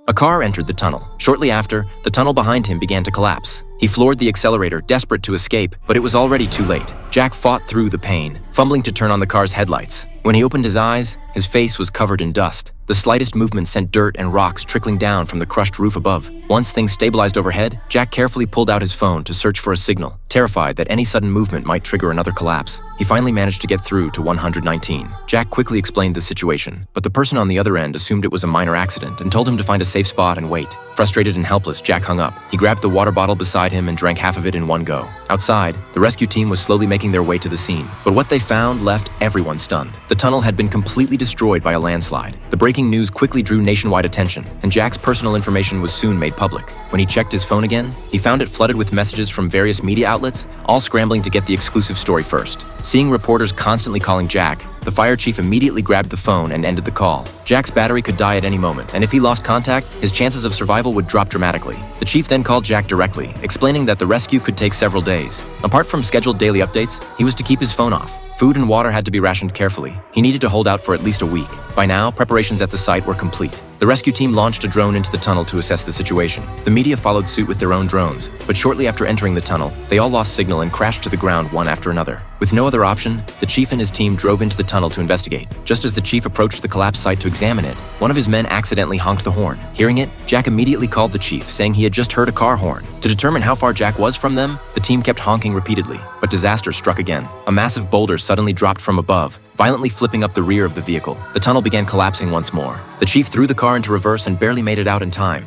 A car entered the tunnel. Shortly after, the tunnel behind him began to collapse. He floored the accelerator, desperate to escape, but it was already too late. Jack fought through the pain, fumbling to turn on the car's headlights. When he opened his eyes, his face was covered in dust. The slightest movement sent dirt and rocks trickling down from the crushed roof above. Once things stabilized overhead, Jack carefully pulled out his phone to search for a signal, terrified that any sudden movement might trigger another collapse. He finally managed to get through to 119. Jack quickly explained the situation, but the person on the other end assumed it was a minor accident and told him to find a safe spot and wait. Frustrated and helpless, Jack hung up. He grabbed the water bottle beside him and drank half of it in one go. Outside, the rescue team was slowly making their way to the scene, but what they found left everyone stunned. The tunnel had been completely destroyed by a landslide. The breaking news quickly drew nationwide attention, and Jack's personal information was soon made public. When he checked his phone again, he found it flooded with messages from various media outlets, all scrambling to get the exclusive story first. Seeing reporters constantly calling Jack, the fire chief immediately grabbed the phone and ended the call. Jack's battery could die at any moment, and if he lost contact, his chances of survival would drop dramatically. The chief then called Jack directly, explaining that the rescue could take several days. Apart from scheduled daily updates, he was to keep his phone off. Food and water had to be rationed carefully. He needed to hold out for at least a week. By now, preparations at the site were complete. The rescue team launched a drone into the tunnel to assess the situation. The media followed suit with their own drones, but shortly after entering the tunnel, they all lost signal and crashed to the ground one after another. With no other option, the chief and his team drove into the tunnel to investigate. Just as the chief approached the collapsed site to examine it, one of his men accidentally honked the horn. Hearing it, Jack immediately called the chief, saying he had just heard a car horn. To determine how far Jack was from them, the team kept honking repeatedly, but disaster struck again. A massive boulder suddenly dropped from above, violently flipping up the rear of the vehicle. The tunnel began collapsing once more. The chief threw the car into reverse and barely made it out in time.